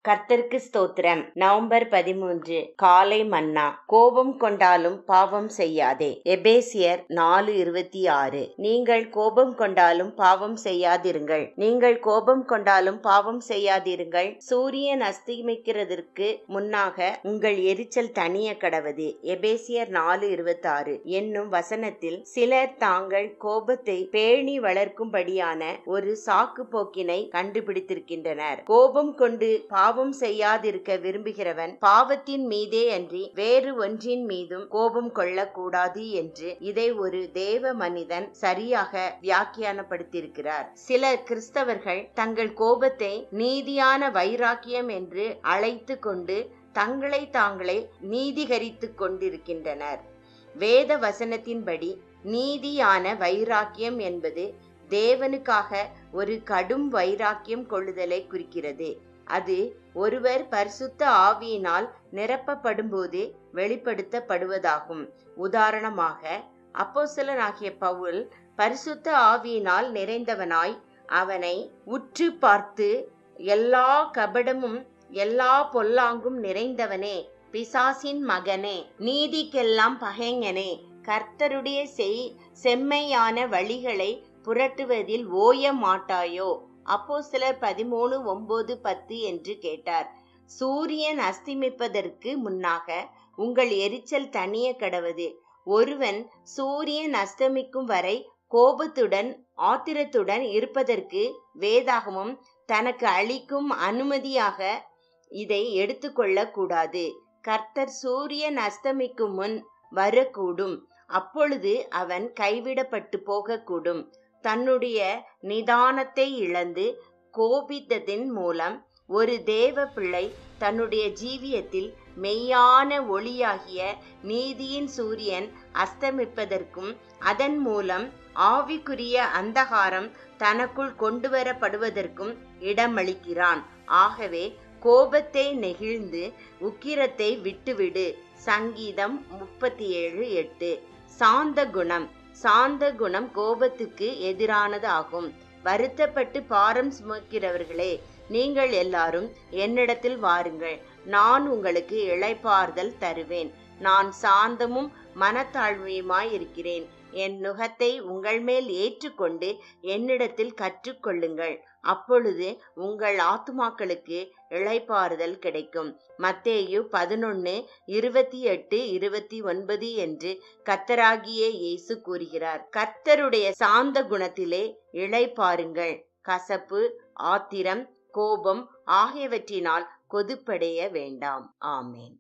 கர்த்தருக்கு ஸ்தோத்திரம். நவம்பர் 13 காலை மன்னா. கோபம் கொண்டாலும் பாவம் செய்யாதே. எபேசியர் 4:26. நீங்கள் கோபம் கொண்டாலும் பாவம் செய்யாதிருங்கள். நீங்கள் கோபம் கொண்டாலும் பாவம் செய்யாதிருங்கள். சூரியன் அஸ்தமிக்கிறதற்கு முன்னாக உங்கள் எரிச்சல் தணிய கடவது. எபேசியர் 4:26 என்னும் வசனத்தில் சிலர் தாங்கள் கோபத்தை பேணி வளர்க்கும்படியான ஒரு சாக்கு போக்கினை கண்டுபிடித்திருக்கின்றனர். கோபம் கொண்டு பாவம் செய்யாதிருக்க விரும்புகிறவன் பாவத்தின் மீதே அன்றி வேறு ஒன்றின் மீதும் கோபம் கொள்ளக்கூடாது என்று இதை ஒரு தேவ மனிதன் சரியாக வியாக்கியானப்படுத்தியிருக்கிறார். சில கிறிஸ்தவர்கள் தங்கள் கோபத்தை நீதியான வைராக்கியம் என்று அழைத்து கொண்டு தங்களை தாங்களே நீதிகரித்துக் கொண்டிருக்கின்றனர். வேத வசனத்தின்படி நீதியான வைராக்கியம் என்பது தேவனுக்காக ஒரு கடும் வைராக்கியம் கொள்ளுதலை குறிக்கிறது. அது ஒருவர் பரிசுத்த ஆவியினால் நிரப்பப்படும்போது வெளிப்படுத்தப்படுவதாகும். உதாரணமாக, அப்போஸ்தலனாகிய பவுல் பரிசுத்த ஆவியினால் நிறைந்தவனாய் அவனை உற்று பார்த்து, எல்லா கபடமும் எல்லா பொல்லாங்கும் நிறைந்தவனே, பிசாசின் மகனே, நீதிக்கெல்லாம் பகைஞனே, கர்த்தருடைய செம்மையான வழிகளை புரட்டுவதில் ஓய மாட்டாயோ? அப்போஸ்தலர் 13:9-10 என்று கேட்டார். சூரியன் அஸ்தமிப்பதற்கு முன்னாக உங்கள் எரிச்சல் தணிய கடவது. ஒருவன் சூரியன் அஸ்தமிக்கும் வரை கோபத்துடன் ஆத்திரத்துடன் இருப்பதற்கு வேதாகமம் தனக்கு அளிக்கும் அனுமதியாக இதை எடுத்துக்கொள்ளக் கூடாது. கர்த்தர் சூரியன் அஸ்தமிக்கும் முன் வரக்கூடும். அப்பொழுது அவன் கைவிடப்பட்டு போகக்கூடும். தன்னுடைய நிதானத்தை இழந்து கோபித்ததின் மூலம் ஒரு தேவ பிள்ளை தன்னுடைய ஜீவியத்தில் மெய்யான ஒளியாகிய நீதியின் சூரியன் அஸ்தமிப்பதற்கும் அதன் மூலம் ஆவிக்குரிய அந்தகாரம் தனக்குள் கொண்டு வரப்படுவதற்கும் இடமளிக்கிறான். ஆகவே கோபத்தை நெகிழ்ந்து உக்கிரத்தை விட்டுவிடு. சங்கீதம் 37:8. சாந்த குணம். சாந்த குணம் கோபத்துக்கு எதிரானது ஆகும். வருத்தப்பட்டு பாரம் சுமக்கிறவர்களே, நீங்கள் எல்லாரும் என்னிடத்தில் வாருங்கள், நான் உங்களுக்கு இளைப்பாறுதல் தருவேன். நான் சாந்தமும் மனத்தாழ்மையுமாய் இருக்கிறேன். என் நுகத்தை உங்கள் மேல் ஏற்றுக்கொண்டு என்னிடத்தில் கற்றுக்கொள்ளுங்கள். அப்பொழுது உங்கள் ஆத்துமாக்களுக்கு இளைப்பாறுதல் கிடைக்கும். மத்தேயு 11:28-29 என்று கர்த்தராகிய இயேசு கூறுகிறார். கர்த்தருடைய சாந்த குணத்திலே இளைப்பாறுங்கள். கசப்பு, ஆத்திரம், கோபம் ஆகியவற்றினால் கொதிப்படைய வேண்டாம். ஆமென்.